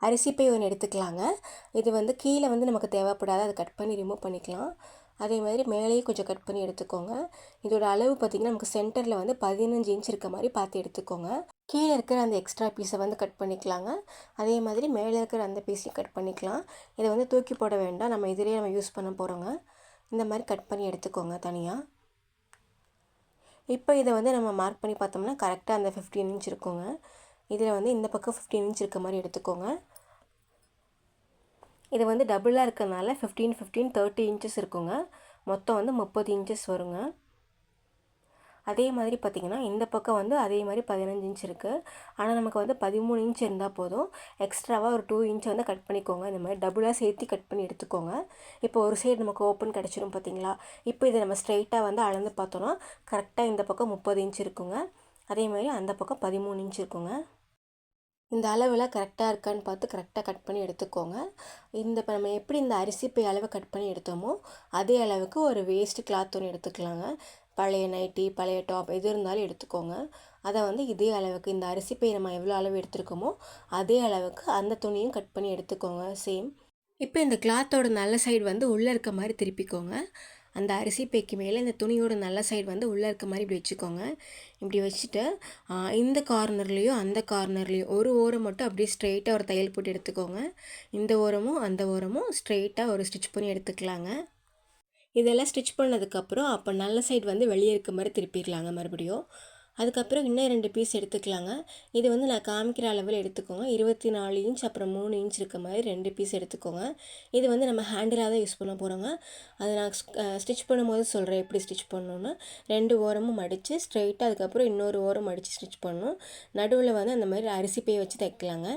அரிசி பை ஒன்று எடுத்துக்கலாங்க. இது வந்து கீழே வந்து நமக்கு தேவைப்படாது, அதை கட் பண்ணி ரிமூவ் பண்ணிக்கலாம். அதே மாதிரி மேலேயும் கொஞ்சம் கட் பண்ணி எடுத்துக்கோங்க. இதோட அளவு பார்த்திங்கன்னா நமக்கு சென்டரில் வந்து 15 இன்ச் இருக்க மாதிரி பார்த்து எடுத்துக்கோங்க. கீழே இருக்கிற அந்த எக்ஸ்ட்ரா பீஸை வந்து கட் பண்ணிக்கலாங்க. அதே மாதிரி மேலே இருக்கிற அந்த பீஸையும் கட் பண்ணிக்கலாம். இதை வந்து தூக்கி போட வேண்டாம், நம்ம இதிலே நம்ம யூஸ் பண்ண போகிறோங்க. இந்த மாதிரி கட் பண்ணி எடுத்துக்கோங்க தனியாக. இப்போ இதை வந்து நம்ம மார்க் பண்ணி பார்த்தோம்னா கரெக்டாக அந்த 15 இன்ச் இருக்குங்க. இதில் வந்து இந்த பக்கம் 15 இன்ச் இருக்க மாதிரி எடுத்துக்கோங்க. இது வந்து டபுளாக இருக்கிறதுனால 15 15 30 இன்ச்சஸ் இருக்குங்க. மொத்தம் வந்து 30 இன்ச்சஸ் வருங்க. அதே மாதிரி பார்த்திங்கன்னா இந்த பக்கம் வந்து அதே மாதிரி 15 இன்ச் இருக்குது. ஆனால் நமக்கு வந்து 13 இன்ச் இருந்தால் போதும். எக்ஸ்ட்ராவாக ஒரு 2 இன்ச் வந்து கட் பண்ணிக்கோங்க. இந்த மாதிரி டபுளாக சேர்த்து கட் பண்ணி எடுத்துக்கோங்க. இப்போ ஒரு சைடு நமக்கு ஓப்பன் கிடச்சிரும் பார்த்திங்களா. இப்போ இதை நம்ம ஸ்ட்ரைட்டாக வந்து அளந்து பார்த்தோன்னா கரெக்டாக இந்த பக்கம் 30 இன்ச் இருக்குங்க. அதே மாதிரி அந்த பக்கம் 13 இன்ச் இருக்குங்க. இந்த அளவில் கரெக்டாக இருக்கான்னு பார்த்து கரெக்டாக கட் பண்ணி எடுத்துக்கோங்க. இப்போ நம்ம எப்படி இந்த அரிசி பை அளவை கட் பண்ணி எடுத்தோமோ அதே அளவுக்கு ஒரு வேஸ்ட் கிளாத் ஒன்று எடுத்துக்கலாங்க. பழைய நைட்டி, பழைய டாப் எது இருந்தாலும் எடுத்துக்கோங்க. அதை வந்து இதே அளவுக்கு இந்த அரிசி பை நம்ம எவ்வளோ அளவு எடுத்துருக்கோமோ அதே அளவுக்கு அந்த துணியும் கட் பண்ணி எடுத்துக்கோங்க சேம். இப்போ இந்த கிளாத்தோட நல்ல சைடு வந்து உள்ளே இருக்க மாதிரி திருப்பிக்கோங்க. அந்த அரிசி பைக்கு மேலே இந்த துணியோட நல்ல சைடு வந்து உள்ளே இருக்க மாதிரி இப்படி வச்சுக்கோங்க. இப்படி வச்சுட்டு இந்த கார்னர்லேயும் அந்த கார்னர்லேயும் ஒரு ஓரம் மட்டும் அப்படியே ஸ்ட்ரெயிட்டாக ஒரு தையல் போட்டு எடுத்துக்கோங்க. இந்த ஓரமும் அந்த ஓரமும் ஸ்ட்ரெயிட்டாக ஒரு ஸ்டிச் பண்ணி எடுத்துக்கலாங்க. இதெல்லாம் ஸ்டிச் பண்ணதுக்கப்புறம் அப்போ நல்ல சைடு வந்து வெளியே இருக்க மாதிரி திருப்பிடலாங்க மறுபடியும். அதுக்கப்புறம் இன்னும் 2 பீஸ் எடுத்துக்கலாங்க. இது வந்து நான் காமிக்கிற அளவில் எடுத்துக்கோங்க. 24 இன்ச் அப்புறம் 3 இன்ச் இருக்க மாதிரி 2 பீஸ் எடுத்துக்கோங்க. இது வந்து நம்ம ஹேண்டிலாக தான் யூஸ் பண்ண போகிறோங்க. அதை நான் ஸ்டிச் பண்ணும்போது சொல்கிறேன் எப்படி ஸ்டிச் பண்ணணுன்னு. 2 ஓரமும் மடித்து ஸ்ட்ரெயிட்டாக அதுக்கப்புறம் இன்னொரு ஓரம் மடித்து ஸ்டிச் பண்ணணும். நடுவில் வந்து அந்த மாதிரி அரிசி பை வச்சு தைக்கலாங்க.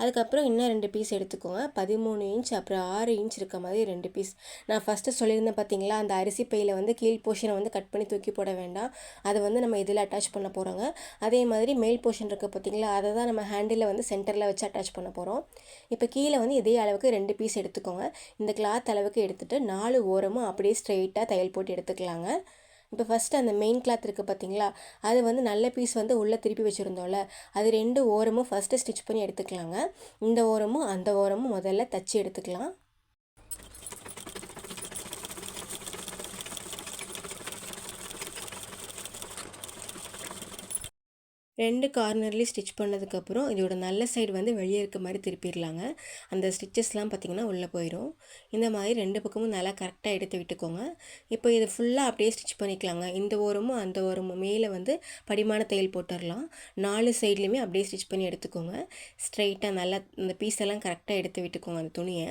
அதுக்கப்புறம் இன்னும் 2 பீஸ் எடுத்துக்கோங்க. 13 இன்ச் அப்புறம் 6 இன்ச் இருக்க மாதிரி 2 பீஸ். நான் ஃபஸ்ட்டு சொல்லியிருந்தேன் பார்த்தீங்களா, அந்த அரிசி பையில் வந்து கீழ் போர்ஷனை வந்து கட் பண்ணி தூக்கி போட வேண்டாம், அதை வந்து நம்ம இதில் அட்டாச் பண்ண போகிறோங்க. அதே மாதிரி மேல் போர்ஷன் இருக்குது பார்த்தீங்களா, அதை தான் நம்ம ஹேண்டிலில் வந்து சென்டரில் வச்சு அட்டாச் பண்ண போகிறோம். இப்போ கீழே வந்து இதே அளவுக்கு 2 பீஸ் எடுத்துக்கோங்க. இந்த கிளாத் அளவுக்கு எடுத்துகிட்டு 4 ஓரமும் அப்படியே ஸ்ட்ரெயிட்டாக தையல் போட்டு எடுத்துக்கலாங்க. இப்போ ஃபஸ்ட்டு அந்த மெயின் கிளாத் இருக்குது பார்த்தீங்களா, அது வந்து நல்ல பீஸ் வந்து உள்ளே திருப்பி வச்சுருந்தோம்ல, அது 2 ஓரமும் ஃபஸ்ட்டு ஸ்டிச் பண்ணி எடுத்துக்கலாங்க. இந்த ஓரமும் அந்த ஓரமும் முதல்ல தச்சு எடுத்துக்கலாம். ரெண்டு கார்னர்லேயும் ஸ்டிச் பண்ணதுக்கப்புறம் இதோட நல்ல சைடு வந்து வெளியே இருக்க மாதிரி திருப்பிடலாங்க. அந்த ஸ்டிச்சஸ்லாம் பார்த்திங்கன்னா உள்ளே போயிடும். இந்த மாதிரி 2 பக்கமும் நல்லா கரெக்டாக எடுத்து விட்டுக்கோங்க. இப்போ இது ஃபுல்லாக அப்படியே ஸ்டிச் பண்ணிக்கலாங்க. இந்த ஓரமும் அந்த ஓரமும் மேலே வந்து படிமான தையல் போட்டுடலாம். 4 சைட்லேயுமே அப்படியே ஸ்டிச் பண்ணி எடுத்துக்கோங்க. ஸ்ட்ரைட்டாக நல்லா இந்த பீஸெல்லாம் கரெக்டாக எடுத்து விட்டுக்கோங்க அந்த துணியை.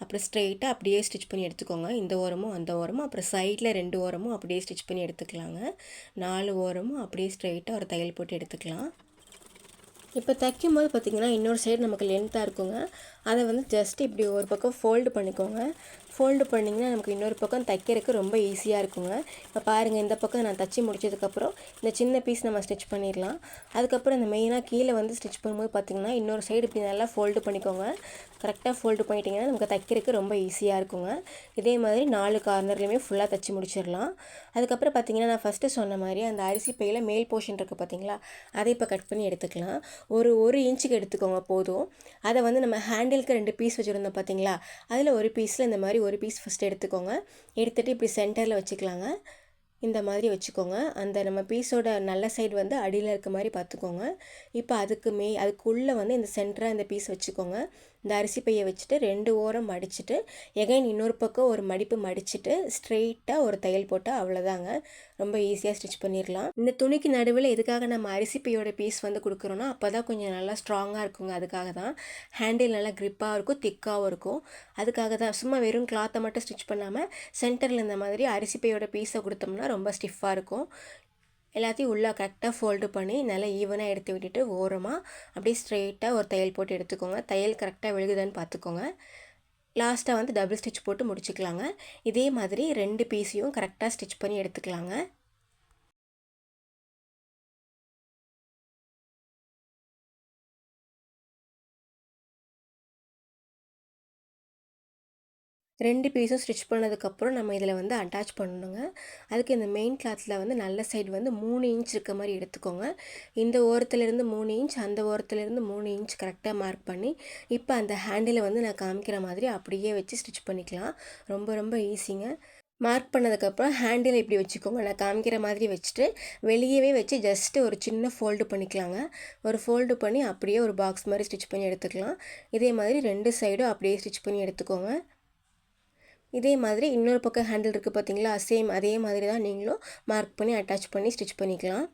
அப்புறம் ஸ்ட்ரெயிட்டாக அப்படியே ஸ்டிச் பண்ணி எடுத்துக்கோங்க. இந்த ஓரமும் அந்த ஓரமும் அப்புறம் சைடில் 2 ஓரமும் அப்படியே ஸ்டிச் பண்ணி எடுத்துக்கலாங்க. 4 ஓரமும் அப்படியே ஸ்ட்ரெயிட்டாக ஒரு தையல் போட்டு எடுத்துக்கலாம். இப்போ தைக்கும்போது பார்த்திங்கன்னா இன்னொரு சைடு நமக்கு லென்த்தாக இருக்குங்க. அதை வந்து ஜஸ்ட் இப்படி ஒரு பக்கம் ஃபோல்டு பண்ணிக்கோங்க. ஃபோல்டு பண்ணிங்கன்னா நமக்கு இன்னொரு பக்கம் தைக்கிறதுக்கு ரொம்ப ஈஸியாக இருக்குங்க. இப்போ பாருங்கள், இந்த பக்கம் நான் தைச்சி முடிச்சதுக்கப்புறம் இந்த சின்ன பீஸ் நம்ம ஸ்டிச் பண்ணிடலாம். அதுக்கப்புறம் இந்த மெயினாக கீழே வந்து ஸ்டிச் பண்ணும்போது பார்த்திங்கன்னா இன்னொரு சைடு இப்படி நல்லா ஃபோல்டு பண்ணிக்கோங்க. கரெக்டாக ஃபோல்டு பண்ணிட்டீங்கன்னா நமக்கு தைக்கிறதுக்கு ரொம்ப ஈஸியாக இருக்குங்க. இதே மாதிரி 4 கார்னர்லேயுமே ஃபுல்லாக தைச்சி முடிச்சிடலாம். அதுக்கப்புறம் பார்த்திங்கன்னா நான் ஃபஸ்ட்டு சொன்ன மாதிரி அந்த அரிசி பையில் மேல் போர்ஷன் இருக்குது பார்த்திங்களா, அதை இப்போ கட் பண்ணி எடுத்துக்கலாம். ஒரு இன்ச்சுக்கு எடுத்துக்கோங்க போதும். அதை வந்து நம்ம ஹேண்டிலுக்கு 2 பீஸ் வச்சுருந்தோம் பார்த்தீங்களா, அதில் ஒரு பீஸில் இந்த மாதிரி ஒரு பீஸ் ஃபஸ்ட்டு எடுத்துக்கோங்க. எடுத்துகிட்டு இப்படி சென்டரில் வச்சுக்கலாங்க. இந்த மாதிரி வச்சுக்கோங்க. அந்த நம்ம பீஸோட நல்ல சைடு வந்து அடியில் இருக்க மாதிரி பார்த்துக்கோங்க. இப்போ அதுக்குள்ளே வந்து இந்த சென்டராக இந்த பீஸ் வச்சுக்கோங்க. இந்த அரிசி பையை வச்சுட்டு 2 ஓரம் மடிச்சுட்டு எகைன் இன்னொரு பக்கம் ஒரு மடிப்பு மடிச்சுட்டு ஸ்ட்ரெயிட்டாக ஒரு தையல் போட்டால் அவ்வளோதாங்க. ரொம்ப ஈஸியாக ஸ்டிச் பண்ணிடலாம். இந்த துணிக்கு நடுவில் எதுக்காக நம்ம அரிசி பையோட பீஸ் வந்து கொடுக்குறோன்னா அப்போ தான் கொஞ்சம் நல்லா ஸ்ட்ராங்காக இருக்குங்க. அதுக்காக தான் ஹேண்டில் நல்லா க்ரிப்பாக இருக்கும், திக்காகவும் இருக்கும். அதுக்காக தான் சும்மா வெறும் கிளாத்தை மட்டும் ஸ்டிச் பண்ணாமல் சென்டரில் இந்த மாதிரி அரிசி பையோட பீஸை கொடுத்தோம்னா ரொம்ப ஸ்டிஃபாக இருக்கும். எல்லாத்தையும் உள்ளே கரெக்டாக ஃபோல்டு பண்ணி நல்லா ஈவனாக எடுத்து விட்டுட்டு ஓரமாக அப்படியே ஸ்ட்ரெயிட்டாக ஒரு தையல் போட்டு எடுத்துக்கோங்க. தையல் கரெக்டாக விழுகுதான்னு பார்த்துக்கோங்க. லாஸ்ட்டாக வந்து டபுள் ஸ்டிச் போட்டு முடிச்சுக்கலாங்க. இதே மாதிரி 2 பீஸையும் கரெக்டாக ஸ்டிச் பண்ணி எடுத்துக்கலாங்க. 2 பீஸும் ஸ்டிச் பண்ணதுக்கப்புறம் நம்ம இதில் வந்து அட்டாச் பண்ணணுங்க. அதுக்கு இந்த மெயின் கிளாத்தில் வந்து நல்ல சைடு வந்து 3 இன்ச் இருக்க மாதிரி எடுத்துக்கோங்க. இந்த ஓரத்துலேருந்து 3 இன்ச், அந்த ஓரத்துலேருந்து 3 இன்ச் கரெக்டாக மார்க் பண்ணி, இப்போ அந்த ஹேண்டிலை வந்து நான் காமிக்கிற மாதிரி அப்படியே வச்சு ஸ்டிச் பண்ணிக்கலாம். ரொம்ப ரொம்ப ஈஸிங்க. மார்க் பண்ணதுக்கப்புறம் ஹேண்டில் இப்படி வச்சுக்கோங்க. நான் காமிக்கிற மாதிரி வச்சுட்டு வெளியவே வச்சு ஜஸ்ட்டு ஒரு சின்ன ஃபோல்டு பண்ணிக்கலாங்க. ஒரு ஃபோல்டு பண்ணி அப்படியே ஒரு பாக்ஸ் மாதிரி ஸ்டிச் பண்ணி எடுத்துக்கலாம். இதே மாதிரி 2 சைடும் அப்படியே ஸ்டிச் பண்ணி எடுத்துக்கோங்க. இதே மாதிரி இன்னொரு பக்கம் ஹேண்டில் இருக்குது பார்த்தீங்களா, சேம் அதே மாதிரி தான் நீங்களும் மார்க் பண்ணி அட்டாச் பண்ணி ஸ்டிச் பண்ணிக்கலாம்.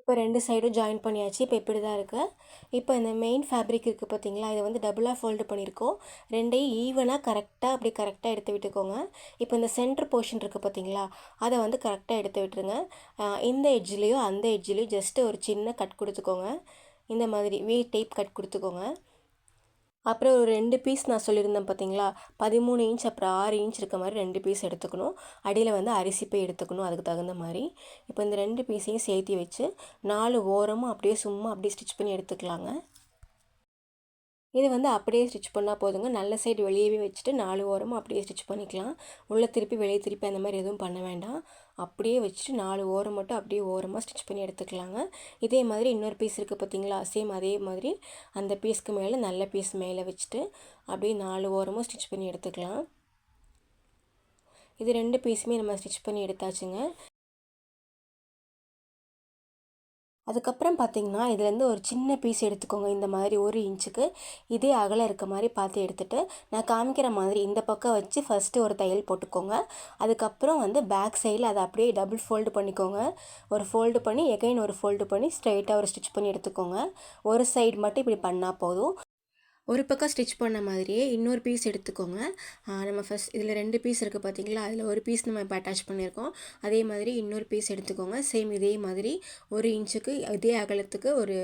இப்போ 2 சைடும் ஜாயின் பண்ணியாச்சு. இப்போ இப்படி தான் இருக்குது. இப்போ இந்த மெயின் ஃபேப்ரிக் இருக்குது பார்த்தீங்களா, இதை வந்து டபுளாக ஃபோல்டு பண்ணியிருக்கோம். 2யும் ஈவனாக கரெக்டாக அப்படி கரெக்டாக எடுத்து விட்டுக்கோங்க. இப்போ இந்த சென்டர் போர்ஷன் இருக்குது பார்த்தீங்களா, அதை வந்து கரெக்டாக எடுத்து விட்டுருங்க. இந்த எட்ஜ்லேயும் அந்த எட்ஜ்லேயும் ஜஸ்ட்டு ஒரு சின்ன கட் கொடுத்துக்கோங்க. இந்த மாதிரி வி டைப் கட் கொடுத்துக்கோங்க. அப்புறம் ஒரு 2 பீஸ் நான் சொல்லியிருந்தேன் பார்த்தீங்களா, 13 இன்ச் அப்புறம் 6 இன்ச் இருக்க மாதிரி 2 பீஸ் எடுத்துக்கணும். அடியில் வந்து அரிசி பை எடுத்துக்கணும் அதுக்கு தகுந்த மாதிரி. இப்போ இந்த 2 பீஸையும் சேர்த்தி வச்சு 4 ஓரமும் அப்படியே சும்மா அப்படியே ஸ்டிச் பண்ணி எடுத்துக்கலாங்க. இது வந்து அப்படியே ஸ்டிச் பண்ணால் போதுங்க. நல்ல சைடு வெளியவே வச்சுட்டு 4 ஓரமும் அப்படியே ஸ்டிச் பண்ணிக்கலாம். உள்ளே திருப்பி வெளியே திருப்பி அந்த மாதிரி எதுவும் பண்ண வேண்டாம். அப்படியே வச்சுட்டு 4 ஓரம் மட்டும் அப்படியே ஓரமாக ஸ்டிச் பண்ணி எடுத்துக்கலாங்க. இதே மாதிரி இன்னொரு பீஸ் இருக்குது பார்த்தீங்களா, சேம் அதே மாதிரி அந்த பீஸ்க்கு மேலே நல்ல பீஸ் மேலே வச்சுட்டு அப்படியே 4 ஓரமும் ஸ்டிச் பண்ணி எடுத்துக்கலாம். இது 2 பீஸுமே நம்ம ஸ்டிச் பண்ணி எடுத்தாச்சுங்க. அதுக்கப்புறம் பார்த்தீங்கன்னா, இதுலேருந்து ஒரு சின்ன பீஸ் எடுத்துக்கோங்க. இந்த மாதிரி 1 இன்ச்சுக்கு இதே அகலம் இருக்க மாதிரி பார்த்து எடுத்துகிட்டு, நான் காமிக்கிற மாதிரி இந்த பக்கம் வச்சு ஃபஸ்ட்டு ஒரு தையல் போட்டுக்கோங்க. அதுக்கப்புறம் வந்து பேக் சைடில் அதை அப்படியே டபுள் ஃபோல்டு பண்ணிக்கோங்க. ஒரு ஃபோல்டு பண்ணி எகைன் ஒரு ஃபோல்டு பண்ணி ஸ்ட்ரைட்டாக ஒரு ஸ்டிச் பண்ணி எடுத்துக்கோங்க. ஒரு சைடு மட்டும் இப்படி பண்ணால் போதும். ஒரு பக்கம் ஸ்டிச் பண்ண மாதிரியே இன்னொரு பீஸ் எடுத்துக்கோங்க. நம்ம ஃபஸ்ட் இதில் 2 பீஸ் இருக்குது பார்த்தீங்களா, அதில் ஒரு பீஸ் நம்ம இப்போ அட்டாச் பண்ணியிருக்கோம். அதே மாதிரி இன்னொரு பீஸ் எடுத்துக்கோங்க. சேம் இதே மாதிரி 1 இன்ச்சுக்கு இதே அகலத்துக்கு ஒரு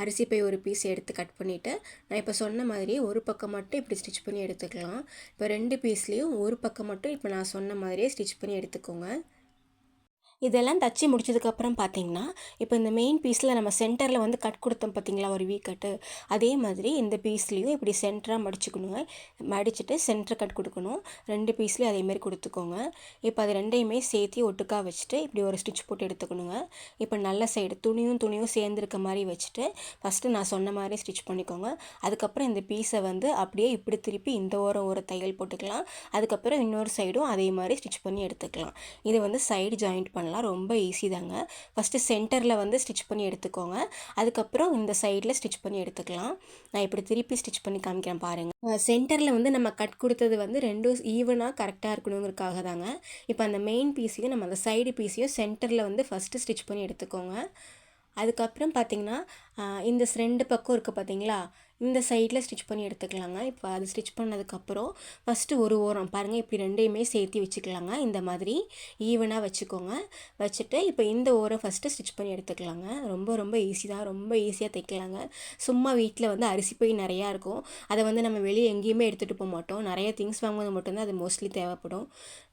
அரிசி பை ஒரு பீஸ் எடுத்து கட் பண்ணிவிட்டு, நான் இப்போ சொன்ன மாதிரி ஒரு பக்கம் மட்டும் இப்படி ஸ்டிச் பண்ணி எடுத்துக்கலாம். இப்போ 2 பீஸ்லேயும் ஒரு பக்கம் மட்டும் இப்போ நான் சொன்ன மாதிரியே ஸ்டிச் பண்ணி எடுத்துக்கோங்க. இதெல்லாம் தச்சு முடிச்சதுக்கப்புறம் பார்த்தீங்கன்னா, இப்போ இந்த மெயின் பீஸில் நம்ம சென்டரில் வந்து கட் கொடுத்தோம் பார்த்தீங்களா, ஒரு வி கட்டு. அதே மாதிரி இந்த பீஸ்லேயும் இப்படி சென்டராக மடிச்சுக்கணுங்க. மடிச்சுட்டு சென்டர் கட் கொடுக்கணும். 2 பீஸ்லேயும் அதேமாரி கொடுத்துக்கோங்க. இப்போ அது 2யுமே சேர்த்து ஒட்டுக்கா வச்சுட்டு இப்படி ஒரு ஸ்டிச் போட்டு எடுத்துக்கணுங்க. இப்போ நல்ல சைடு துணியும் சேர்ந்துருக்க மாதிரி வச்சுட்டு ஃபஸ்ட்டு நான் சொன்ன மாதிரி ஸ்டிச் பண்ணிக்கோங்க. அதுக்கப்புறம் இந்த பீஸை வந்து அப்படியே இப்படி திருப்பி இந்த ஓரம் ஒரு தையல் போட்டுக்கலாம். அதுக்கப்புறம் இன்னொரு சைடும் அதே மாதிரி ஸ்டிச் பண்ணி எடுத்துக்கலாம். இது வந்து சைடு ஜாயிண்ட் பண்ணலாம். ரொம்ப ஈஸி தாங்க. ஃபஸ்ட்டு சென்டரில் வந்து ஸ்டிச் பண்ணி எடுத்துக்கோங்க. அதுக்கப்புறம் இந்த சைடில் ஸ்டிச் பண்ணி எடுத்துக்கலாம். நான் இப்படி திருப்பி ஸ்டிச் பண்ணி காமிக்கிறேன் பாருங்கள். சென்டரில் வந்து நம்ம கட் கொடுத்தது வந்து 2ம் ஈவனாக கரெக்டாக இருக்கணுங்கிறதுக்காக தாங்க. இப்போ அந்த மெயின் பீஸையும் நம்ம அந்த சைடு பீஸையும் சென்டரில் வந்து ஃபஸ்ட்டு ஸ்டிச் பண்ணி எடுத்துக்கோங்க. அதுக்கப்புறம் பார்த்திங்கன்னா, இந்த 2 பக்கம் இருக்குது பார்த்தீங்களா, இந்த சைடில் ஸ்டிச் பண்ணி எடுத்துக்கலாங்க. இப்போ அது ஸ்டிச் பண்ணதுக்கப்புறம் ஃபஸ்ட்டு ஒரு ஓரம் பாருங்கள், இப்படி 2யுமே சேர்த்து வச்சுக்கலாங்க. இந்த மாதிரி ஈவனாக வச்சுக்கோங்க. வச்சுட்டு இப்போ இந்த ஓரம் ஃபஸ்ட்டு ஸ்டிச் பண்ணி எடுத்துக்கலாங்க. ரொம்ப ரொம்ப ஈஸி தான். ரொம்ப ஈஸியாக தைக்கலாங்க. சும்மா வீட்டில் வந்து அரிசி பை நிறையா இருக்கும். அதை வந்து நம்ம வெளியே எங்கேயுமே எடுத்துகிட்டு போக மாட்டோம். நிறைய திங்ஸ் வாங்கும்போது மட்டும்தான் அது மோஸ்ட்லி தேவைப்படும்.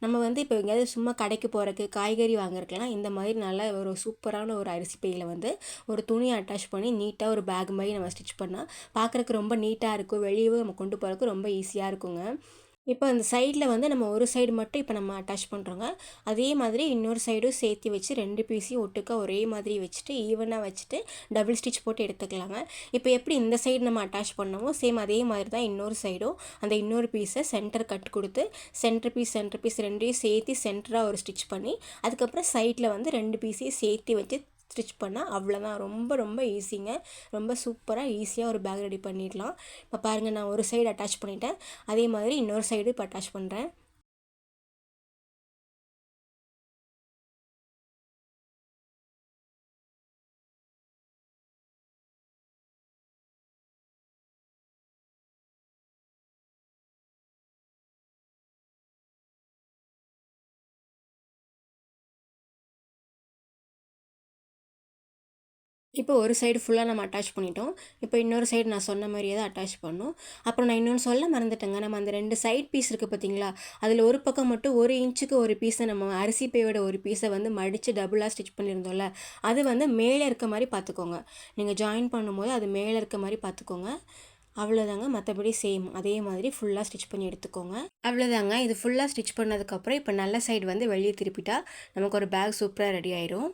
நம்ம வந்து இப்போ எங்கேயாவது சும்மா கடைக்கு போகிறக்கு காய்கறி வாங்குறதுக்கெலாம் இந்த மாதிரி நல்ல ஒரு சூப்பரான ஒரு அரிசி பையில் வந்து ஒரு துணியை அட்டாச் பண்ணி நீட்டாக ஒரு பேக் மாதிரி நம்ம ஸ்டிச் பண்ணால் பார்க்குறக்கு ரொம்ப நீட்டாக இருக்கும். வெளியவும் நம்ம கொண்டு போகிறதுக்கு ரொம்ப ஈஸியாக இருக்குங்க. இப்போ அந்த சைடில் வந்து நம்ம ஒரு சைடு மட்டும் இப்போ நம்ம அட்டாச் பண்ணுறோங்க. அதே மாதிரி இன்னொரு சைடும் சேர்த்து வச்சு 2 பீஸையும் ஒட்டுக்கா ஒரே மாதிரி வச்சுட்டு ஈவனாக வச்சுட்டு டபுள் ஸ்டிச் போட்டு எடுத்துக்கலாங்க. இப்போ எப்படி இந்த சைடு நம்ம அட்டாச் பண்ணோமோ சேம் அதே மாதிரி தான் இன்னொரு சைடும் அந்த இன்னொரு பீஸை சென்டர் கட் கொடுத்து சென்டர் பீஸ் 2யும் சேர்த்து சென்டராக ஒரு ஸ்டிச் பண்ணி அதுக்கப்புறம் சைடில் வந்து 2 பீஸையும் சேர்த்து வச்சு ஸ்டிச் பண்ணால் அவ்வளோதான். ரொம்ப ரொம்ப ஈஸிங்க. ரொம்ப சூப்பராக ஈஸியாக ஒரு பேக் ரெடி பண்ணிடலாம். இப்போ பாருங்கள், நான் ஒரு சைடு அட்டாச் பண்ணிட்டேன். அதே மாதிரி இன்னொரு சைடு இப்போ அட்டாச் பண்ணுறேன். இப்போ ஒரு சைடு ஃபுல்லாக நம்ம அட்டாச் பண்ணிட்டோம். இப்போ இன்னொரு சைடு நான் சொன்ன மாதிரியே தான் அட்டாச் பண்ணணும். அப்புறம் நான் இன்னொன்று சொல்ல மறந்துட்டேங்க. நம்ம அந்த 2 சைட் பீஸ் இருக்குது பார்த்தீங்களா, அதில் ஒரு பக்கம் மட்டும் 1 இன்ச்சுக்கு ஒரு பீஸை நம்ம அரிசி பையோட ஒரு பீஸை வந்து மடித்து டபுளாக ஸ்டிச் பண்ணியிருந்தோம்ல, அது வந்து மேலே இருக்க மாதிரி பார்த்துக்கோங்க. நீங்கள் ஜாயின் பண்ணும்போது அது மேலே இருக்க மாதிரி பார்த்துக்கோங்க. அவ்வளோதாங்க. மற்றபடி சேம் அதே மாதிரி ஃபுல்லாக ஸ்டிச் பண்ணி எடுத்துக்கோங்க. அவ்வளோதாங்க. இது ஃபுல்லாக ஸ்டிச் பண்ணதுக்கப்புறம் இப்போ நல்ல சைடு வந்து வெளியே திருப்பிட்டா நமக்கு ஒரு பேக் சூப்பராக ரெடி ஆயிரும்.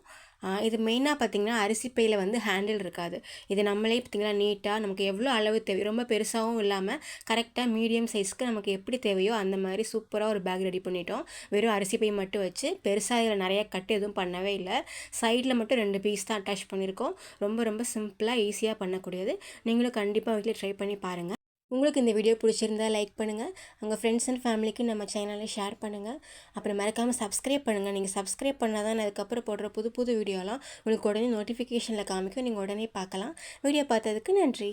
இது மெயினாக பார்த்திங்கன்னா அரிசி பையில் வந்து ஹேண்டில் இருக்காது. இது நம்மளே பார்த்திங்கன்னா நீட்டாக நமக்கு எவ்வளோ அளவு தேவை, ரொம்ப பெருசாகவும் இல்லாமல் கரெக்டாக மீடியம் சைஸ்க்கு நமக்கு எப்படி தேவையோ அந்த மாதிரி சூப்பராக ஒரு பேக் ரெடி பண்ணிட்டோம். வெறும் அரிசி பை மட்டும் வச்சு பெருசாக இதில் நிறைய கட்டு எதுவும் பண்ணவே இல்லை. சைடில் மட்டும் 2 பீஸ் தான் அட்டாச் பண்ணியிருக்கோம். ரொம்ப ரொம்ப சிம்பிளாக ஈஸியாக பண்ணக்கூடியது. நீங்களும் கண்டிப்பாக வீட்டில் ட்ரை பண்ணி பாருங்கள். உங்களுக்கு இந்த வீடியோ பிடிச்சிருந்தா லைக் பண்ணுங்கள். உங்கள் ஃப்ரெண்ட்ஸ் அண்ட் ஃபேமிலிக்கு நம்ம சேனலை ஷேர் பண்ணுங்கள். அப்புறம் மறக்காமல் சப்ஸ்கிரைப் பண்ணுங்கள். நீங்கள் சப்ஸ்கிரைப் பண்ணால் தான் அதுக்கப்புறம் போடுற புது புது வீடியோலாம் உங்களுக்கு உடனே நோட்டிஃபிகேஷனில் காமிக்கும். நீங்கள் உடனே பார்க்கலாம். வீடியோ பார்த்ததுக்கு நன்றி.